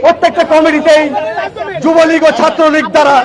প্রত্যেকটা কমিটিতেই যুবলীগ ও ছাত্রলীগ দ্বারা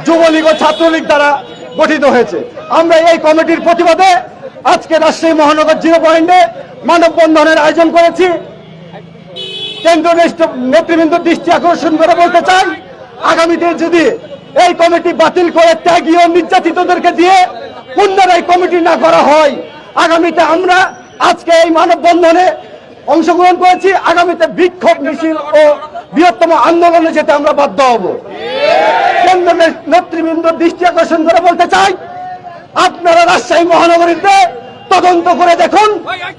যুবলীগ ও ছাত্রলীগ দ্বারা গঠিত হয়েছে। আমরা এই কমিটির প্রতিবাদে আজকে রাজশাহী মহানগর 0 পয়েন্টে মানববন্ধনের আয়োজন করেছি। কেন্দ্রীয় নেতৃবৃন্দের দৃষ্টি আকর্ষণ করে বলতে চাই, আগামীতে যদি এই কমিটি বাতিল করে ত্যাগী ও নির্যাতিতদেরকে দিয়ে পুনরায় কমিটি না করা হয়, আগামীতে আমরা আজকে এই মানববন্ধনে অংশগ্রহণ করেছি, আগামীতে বিক্ষোভ মিছিল ও বৃহত্তম আন্দোলনে যেতে আমরা বাধ্য হব। কেন্দ্রীয় নেতৃবৃন্দের দৃষ্টি আকর্ষণ করে বলতে চাই, আপনারা রাজশাহী মহানগরীতে তদন্ত করে দেখুন,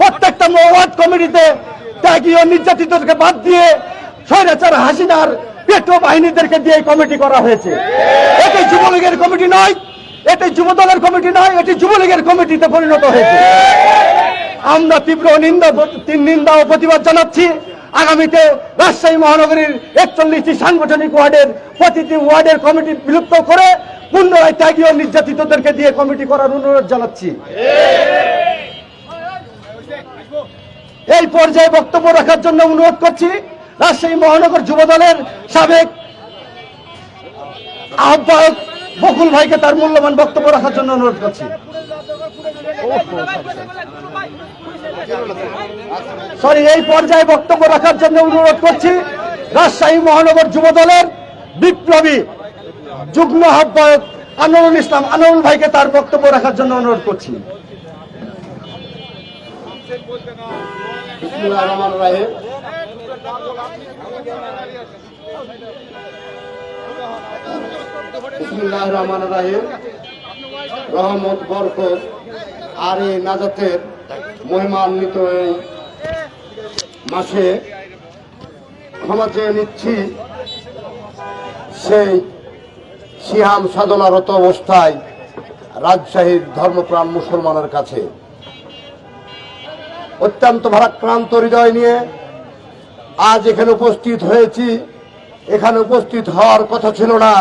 প্রত্যেকটা ওয়ার্ড কমিটিতে ত্যাগী ও নির্যাতিতদেরকে বাদ দিয়ে স্বৈরাচার হাসিনার পেটো বাহিনীদেরকে দিয়ে কমিটি করা হয়েছে। এটি যুবলীগের কমিটি নয়, এটি যুবদলের কমিটি নয়, এটি যুবলীগের কমিটিতে পরিণত হয়েছে। আমরা তীব্র নিন্দা ও প্রতিবাদ জানাচ্ছি। আগামীতে রাজশাহী মহানগরীর 41টি সাংগঠনিক ওয়ার্ডের প্রতিটি ওয়ার্ডের কমিটি বিলুপ্ত করে পুনরায় ত্যাগী ও নির্যাতিতদেরকে দিয়ে কমিটি করার অনুরোধ জানাচ্ছি। এই পর্যায়ে বক্তব্য রাখার জন্য অনুরোধ করছি রাজশাহী মহানগর যুবদলের সাবেক আহ্বায়ক বকুল ভাইকে তার মূল্যবান বক্তব্য রাখার জন্য অনুরোধ করছি। এই পর্যায়ে বক্তব্য রাখার জন্য অনুরোধ করছি রাজশাহী মহানগর যুবদলের বিপ্লবী যুগ্ম আহ্বায়ক আনোয়ারুল ইসলাম আনোয়ারুল ভাইকে তার বক্তব্য রাখার জন্য অনুরোধ করছি। বিসমিল্লাহির রহমানির রহিম। রহমত বরকত আর এই নাজাতের মহিমান্বিত এই মাসে ক্ষমা চেয়ে নিচ্ছি সেই সিয়াম সাধনারত অবস্থায় রাজশাহীর ধর্মপ্রাণ মুসলমানের কাছে। অত্যন্ত ভারাক্রান্ত হৃদয় নিয়ে আজ এখানে উপস্থিত হয়েছি। এখানে উপস্থিত হওয়ার কথা ছিল না।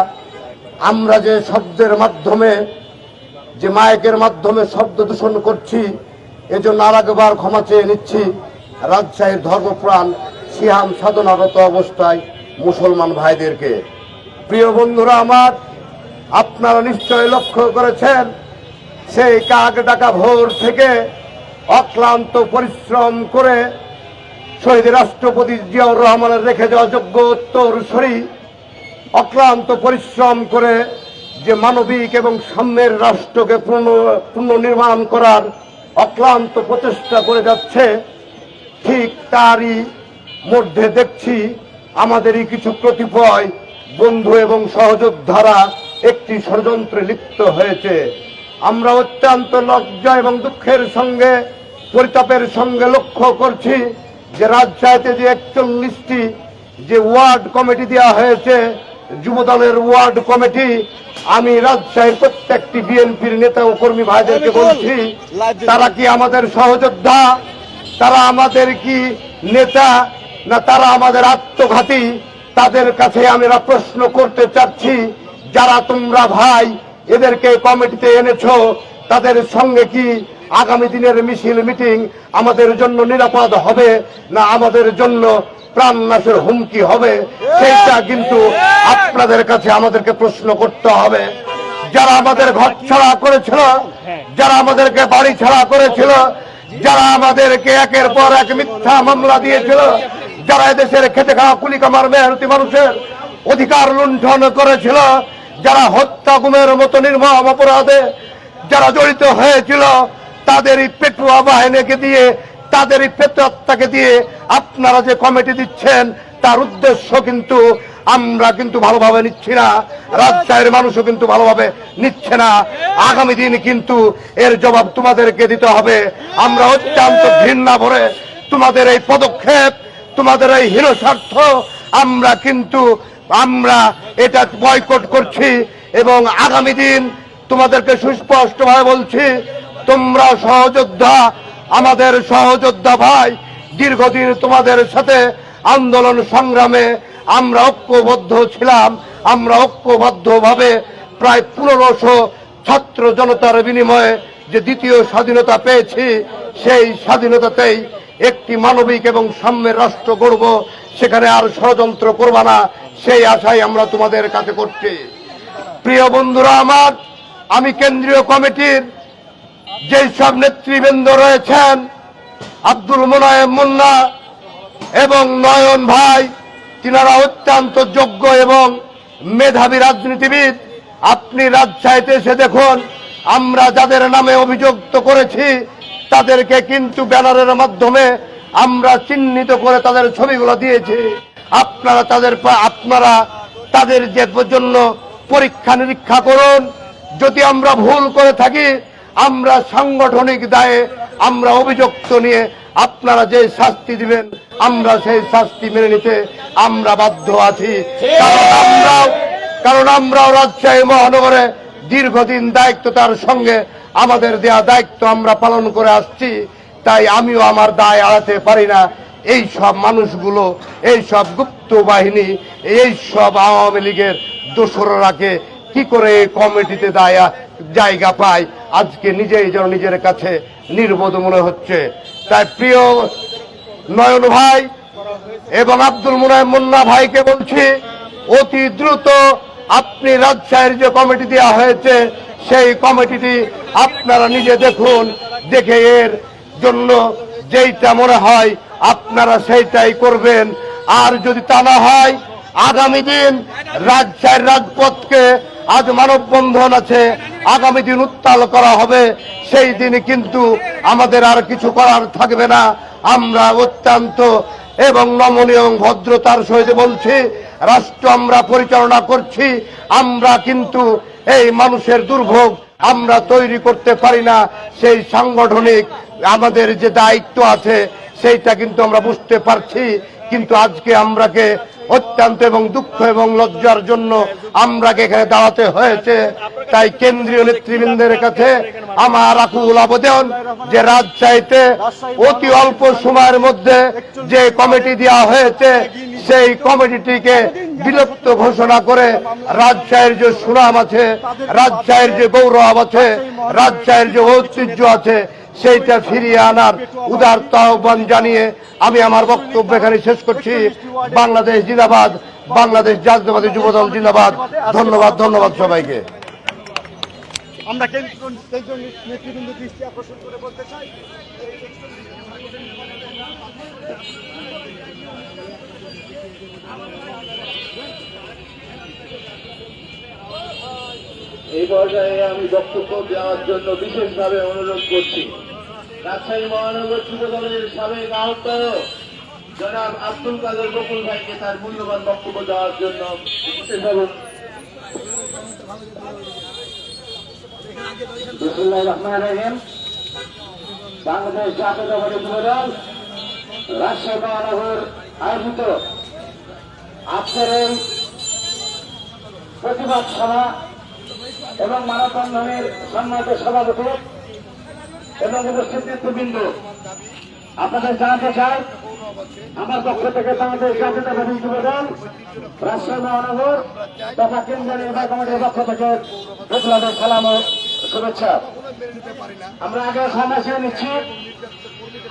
আমরা যে শব্দের মাধ্যমে, যে মাইকের মাধ্যমে শব্দ দূষণ করছি, এজন্য আরেকবার ক্ষমা চেয়ে নিচ্ছি রাজশাহীর ধর্মপ্রাণ সিয়াম সাধনারত অবস্থায় মুসলমান ভাইদেরকে। প্রিয় বন্ধুরা আমার, আপনারা নিশ্চয় লক্ষ্য করেছেন সেই কাক ডাকা ভোর থেকে অক্লান্ত পরিশ্রম করে শহীদ রাষ্ট্রপতি জিয়াউর রহমানের রেখে যাওয়া যোগ্য উত্তরসূরি অক্লান্ত পরিশ্রম করে যে মানবিক এবং সাম্যের রাষ্ট্রকে পুনর্নির্মাণ করার অক্লান্ত প্রচেষ্টা করে যাচ্ছে, ঠিক তারই মধ্যে দেখছি আমাদেরই কিছু কতিপয় বন্ধু এবং সহযোদ্ধারা একটি ষড়যন্ত্রে লিপ্ত হয়েছে। আমরা অত্যন্ত লজ্জা এবং দুঃখের সঙ্গে, পরিতাপের সঙ্গে লক্ষ্য করছি যে রাজশাহীতে যে 41টি যে ওয়ার্ড কমিটি দেওয়া হয়েছে, যুবদলের ওয়ার্ড কমিটি, আমি রাজশাহীর প্রত্যেকটি বিএনপির নেতা ও কর্মী ভাইদেরকে বলছি, তারা কি আমাদের সহযোদ্ধা? তারা আমাদের কি নেতা, না তারা আমাদের আত্মঘাতী? তাদের কাছে আমরা প্রশ্ন করতে চাচ্ছি, যারা তোমরা ভাই এদেরকে কমিটিতে এনেছো, তাদের সঙ্গে কি আগামী দিনের মিছিল মিটিং আমাদের জন্য নিরাপদ হবে, না আমাদের জন্য প্রাণনাশের হুমকি হবে? সেইটা কিন্তু আপনাদের কাছে আমাদেরকে প্রশ্ন করতে হবে। যারা আমাদের ঘর ছাড়া করেছিল, যারা আমাদেরকে বাড়ি ছাড়া করেছিল, যারা আমাদেরকে একের পর এক মিথ্যা মামলা দিয়েছিল, যারা এদেশের খেটে খাওয়া কুলি কামার মেহনতি মানুষের অধিকার লুণ্ঠন করেছিল, যারা হত্যা গুমের মতো নির্মম অপরাধে যারা জড়িত হয়েছিল, তাদেরই পেটুয়া বাহিনীকে দিয়ে, তাদেরই পেটুয়াকে দিয়ে আপনারা যে কমিটি দিচ্ছেন, তার উদ্দেশ্য কিন্তু আমরা কিন্তু ভালোভাবে নিচ্ছি না, রাজশাহীর মানুষও কিন্তু ভালোভাবে নিচ্ছে না। আগামী দিন কিন্তু এর জবাব তোমাদেরকে দিতে হবে। আমরা অত্যন্ত ঘৃণা ভরে তোমাদের এই পদক্ষেপ, তোমাদের এই হীন স্বার্থ আমরা এটা বয়কট করছি। এবং আগামী দিন তোমাদেরকে সুস্পষ্টভাবে বলছি, তোমরা সহযোদ্ধা, আমাদের সহযোদ্ধা ভাই, দীর্ঘদিন তোমাদের সাথে আন্দোলন সংগ্রামে আমরা ঐক্যবদ্ধ ছিলাম। আমরা ঐক্যবদ্ধভাবে প্রায় 1500 ছাত্র জনতার বিনিময়ে যে দ্বিতীয় স্বাধীনতা পেয়েছি, সেই স্বাধীনতাতেই একটি মানবিক এবং সাম্যের রাষ্ট্র গড়ব, সেখানে আর ষড়যন্ত্র করবা না, সেই আশাই আমরা তোমাদের কাছে করছি। প্রিয় বন্ধুরা আমার, আমি কেন্দ্রীয় কমিটির যেই সব নেতৃবৃন্দ রয়েছেন, আব্দুল মোনায়েম মুন্না এবং নয়ন ভাই, তিনারা অত্যন্ত যোগ্য এবং মেধাবী রাজনীতিবিদ। আপনি রাজশাহীতে এসে দেখুন, আমরা যাদের নামে অভিযুক্ত করেছি তাদেরকে কিন্তু ব্যানারের মাধ্যমে আমরা চিহ্নিত করে তাদের ছবিগুলো দিয়েছি। আপনারা তাদের যে জন্য পরীক্ষা নিরীক্ষা করুন। যদি আমরা ভুল করে থাকি, আমরা সাংগঠনিক দায়ে আমরা অভিযুক্ত নিয়ে আপনারা যে শাস্তি দিবেন, আমরা সেই শাস্তি মেনে নিতে আমরা বাধ্য আছি। কারণ আমরাও রাজশাহী মহানগরে দীর্ঘদিন দায়িত্বতার সঙ্গে আমাদের দেয়া দায়িত্ব আমরা পালন করে আসছি। তাই আমিও আমার দায় এড়াতে পারি না। এই সব মানুষগুলো, এই সব গুপ্ত বাহিনী, এই সব আওয়ামী লীগের দোসররাকে কি করে কমিটিতে জায়গা পায়, আজকে নিজেই যেন নিজের কাছে নির্বোধ মনে হচ্ছে। তাই প্রিয় নয়ন ভাই এবং আব্দুল মোনায়েম মুন্না ভাইকে বলছি, অতি দ্রুত আপনি রাজশাহীর যে কমিটি দেওয়া হয়েছে সেই কমিটিটি আপনারা নিজে দেখুন, দেখে এর জন্য যেইটা মনে হয় আপনারা সেইটাই করবেন। আর যদি তা না হয়, আগামী দিন রাজশাহীর রাজপথকে, আজ মানববন্ধন আছে, আগামী দিন উত্তাল করা হবে। সেই দিনে কিন্তু আমাদের আর কিছু করার থাকবে না। আমরা অত্যন্ত এবং নমনীয় এবং ভদ্রতার সহিত বলছি, রাষ্ট্র আমরা পরিচালনা করছি। আমরা কিন্তু এই মানুষের দুর্ভোগ আমরা তৈরি করতে পারি না। সেই সাংগঠনিক আমাদের যে দায়িত্ব আছে সেইটা কিন্তু আমরা বুঝতে পারছি। কিন্তু আজকে আমরাকে অত্যন্ত এবং দুঃখ এবং লজ্জার জন্য আমরাকে এখানে দাঁড়াতে হয়েছে। তাই কেন্দ্রীয় নেতৃবৃন্দের কাছে আমার আকুল আবেদন যে রাজশাহীতে অতি অল্প সময়ের মধ্যে যে কমিটি দেওয়া হয়েছে সেই কমিটিটিকে বিলুপ্ত ঘোষণা করে রাজশাহীর যে সুনাম আছে, রাজশাহীর যে গৌরব আছে, রাজশাহীর যে ঐতিহ্য আছে, সেইটা ফিরিয়ে আনার উদারত আহ্বান জানিয়ে আমি আমার বক্তব্য এখানে শেষ করছি। বাংলাদেশ জিন্দাবাদ, বাংলাদেশ জাতীয়তাবাদী যুবদল জিন্দাবাদ। ধন্যবাদ, ধন্যবাদ সবাইকে। আমরা নেতৃবৃন্দ দৃষ্টি আকর্ষণ করে বলতে চাই, এই পর্যায়ে আমি বক্তব্য দেওয়ার জন্য বিশেষভাবে অনুরোধ করছি রাজশাহী মহানগর যুবদলের সাবেক আহ্বায়ক জনাব আব্দুল কাদের বকুল ভাইকে তার মূল্যবান বক্তব্য দেওয়ার জন্য বিশেষভাবে। বিসমিল্লাহির রহমানির রহিম। বাংলাদেশ জাতীয়তাবাদী যুবদল রাজশাহী মহানগর আয়োজিত আজকের এই প্রতিবাদ সভা এবং মানববন্ধনের সম্মানিত সভাপতি এবং উপস্থিত নেতৃবৃন্দ, আপনাদের জানাতে চাই আমার পক্ষ থেকে বাংলাদেশ জাতীয়তাবাদী যুবদল রাজশাহী মহানগর তথা কেন্দ্রীয় নির্বাহী কমিটির পক্ষ থেকে বিপ্লবের সালাম ও শুভেচ্ছা। আমরা আগে সময় চেয়ে নিচ্ছি।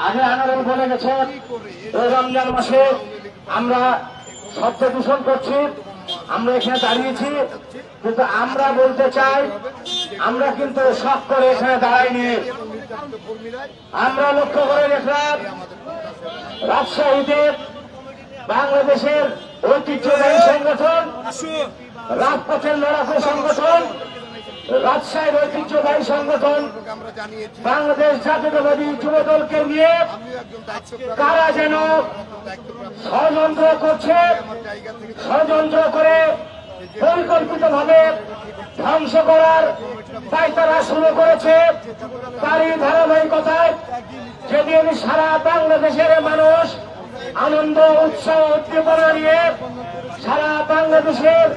আগে আনারুল বলে গেছে এই রমজান মাসে আমরা শব্দ দূষণ করছি, আমরা এখানে দাঁড়িয়েছি, কিন্তু আমরা বলতে চাই আমরা কিন্তু শখ করে এখানে দাঁড়াইনি। আমরা লক্ষ্য করে দেখলাম রাজশাহীতে বাংলাদেশের ঐতিহ্যবাহী সংগঠন, রাজপথের লড়াকু সংগঠন, রাজশাহীর ঐতিহ্যবাহী সংগঠন বাংলাদেশ জাতীয়তাবাদী যুবদলকে নিয়ে কারা যেন ষড়যন্ত্র করছে, ষড়যন্ত্র করে পরিকল্পিতভাবে ধ্বংস করার পায়তারা শুরু করেছে। তারই ধারাবাহিকতায় যেদিন সারা বাংলাদেশের মানুষ আনন্দ, উৎসাহ, উদ্দীপনা নিয়ে সারা বাংলাদেশের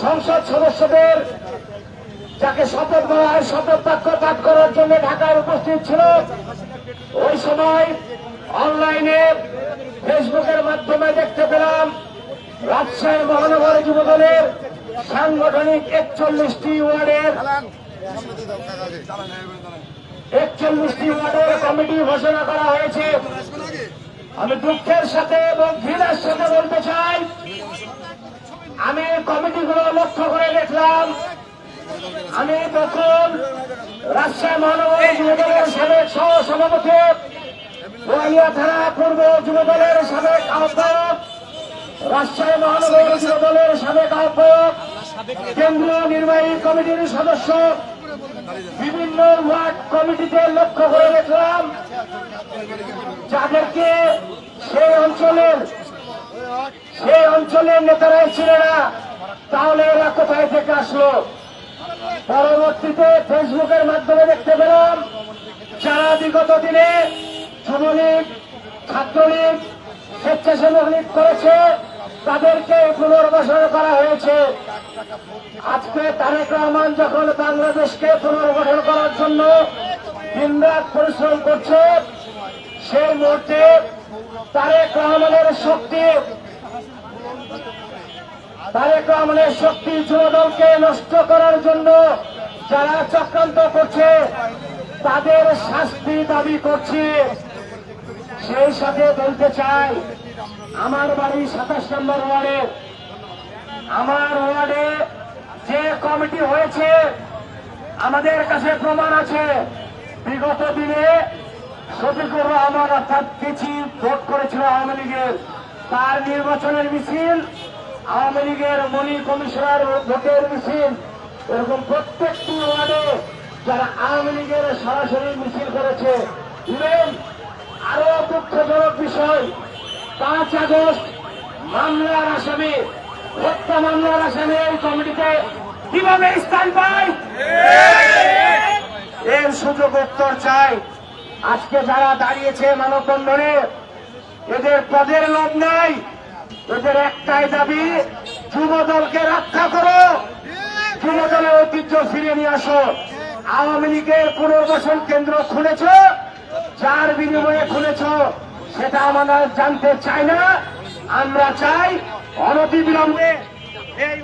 সংসদ সদস্যদের যাকে শপথ বলা হয় শপথ বাক্য পাঠ করার জন্য ঢাকায় উপস্থিত ছিল, ওই সময় অনলাইনে ফেসবুকের মাধ্যমে দেখতে পেলাম রাজশাহী মহানগর যুবদলের সাংগঠনিক 41টি ওয়ার্ডের 41টি ওয়ার্ডের কমিটি ঘোষণা করা হয়েছে। আমি দুঃখের সাথে এবং ঘৃণার সাথে বলতে চাই, আমি কমিটিগুলো লক্ষ্য করে দেখলাম। আমি তখন রাজশাহী মহানগর যুবদলের সাবেক সহ সভাপতি, বোয়ালিয়া থানা পূর্ব যুবদলের সাবেক আহ্বায়ক, রাজশাহী মহানগর যুবদলের সাবেক আহ্বায়ক, কেন্দ্রীয় নির্বাহী কমিটির সদস্য, বিভিন্ন ওয়ার্ড কমিটিতে লক্ষ্য করে দেখলাম যাদেরকে সেই অঞ্চলের নেতারাই ছিল না, তাহলে এরা কোথায় থেকে আসলো? পরবর্তীতে ফেসবুকের মাধ্যমে দেখতে পেলাম যারা বিগত দিনে যুবলীগ, ছাত্রলীগ, স্বেচ্ছাসেবক লীগ করেছে তাদেরকে পুনর্বাসন করা হয়েছে। আজকে তারেক রহমান যখন বাংলাদেশকে পুনর্গঠন করার জন্য দিনরাত পরিশ্রম করছে, সেই মুহূর্তে তারেক রহমানের শক্তি যুবদলকে নষ্ট করার জন্য যারা চক্রান্ত করছে তাদের শাস্তি দাবি করছি। সেই সাথে বলতে চাই, আমার বাড়ি 27 নম্বর ওয়ার্ডে, আমার ওয়ার্ডে যে কমিটি হয়েছে আমাদের কাছে প্রমাণ আছে। বিগত দিনে শফিকুর রহমান অর্থাৎ কিছু ভোট করেছিল আওয়ামী লীগের, তার নির্বাচনের মিছিল, আওয়ামী লীগের মনি কমিশনার ভোটের মিছিল, এরকম প্রত্যেকটি ওয়ার্ডে যারা আওয়ামী লীগের সরাসরি মিছিল করেছে। ইভেন আরো দুঃখজনক বিষয়, 5 আগস্ট মামলার আসামি, হত্যা মামলার আসামি এই কমিটিতে কিভাবে স্থান পায়? এর সুযোগ উত্তর চাই। আজকে যারা দাঁড়িয়েছে মানববন্ধনে, এদের পদের লোভ নাই, এদের একটাই দাবি, যুবদলকে রক্ষা করো, যুবদলের ঐতিহ্য ফিরিয়ে নিয়ে আসো। আওয়ামী লীগের পুনর্বাসন কেন্দ্র খুলেছ, যার বিনিময়ে খুলেছ সেটা আমরা জানতে চাই না। আমরা চাই অনতিবিলম্বে এই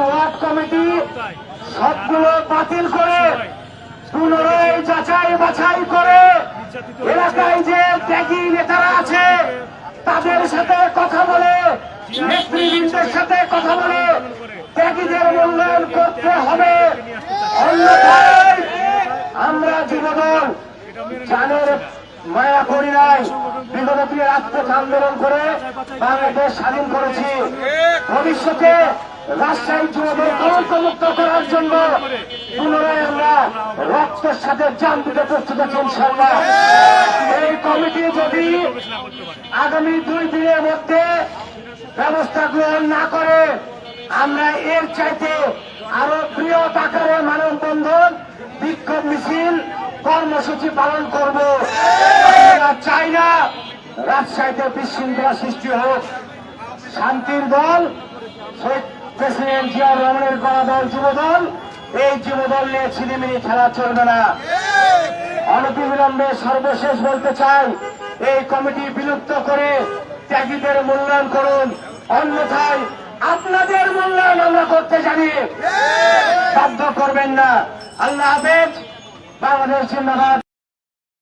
ওয়ার্ড কমিটি সবগুলো বাতিল করে পুনরায় যাচাই বাছাই করে এলাকায় যে ত্যাগী নেতারা আছে তাদের সাথে কথা বলে, নেতৃবৃন্দের সাথে কথা বলে ত্যাগীদের মূল্যায়ন করতে হবে। অন্যথায় আমরা যুবদল জানের মায়া করি নাই, বিগত দিনে রাজপথ আন্দোলন করে বাংলাদেশ স্বাধীন করেছি। ভবিষ্যতে রাজশাহী যুবদল কলঙ্কমুক্ত করার জন্য পুনরায় আমরা রক্তের সাথে জান দিতে প্রস্তুত আছি ইনশাআল্লাহ। এই কমিটি যদি আগামী 2 দিনের মধ্যে ব্যবস্থা গ্রহণ না করে, আমরা এর চাইতে আরো বৃহৎ আকারে মানববন্ধন, বিক্ষোভ মিছিল, কর্মসূচি পালন করব। আমরা চাই না রাজশাহীতে বিশৃঙ্খলা সৃষ্টি হোক। শান্তির দল, শহীদ প্রেসিডেন্ট জিয়াউর রহমানের গড়া দল যুবদল, এই যুবদল নিয়ে ছিনিমিনি খেলা চলবে না। অনতিবিলম্বে সর্বশেষ বলতে চাই, এই কমিটি বিলুপ্ত করে ত্যাগীদের মূল্যায়ন করুন, অন্যথায় আপনাদের মূল্যায়ন আমরা করতে জানি, বাধ্য করবেন না। আল্লাহ হাফেজ। বাংলাদেশ জিন্দাবাদ।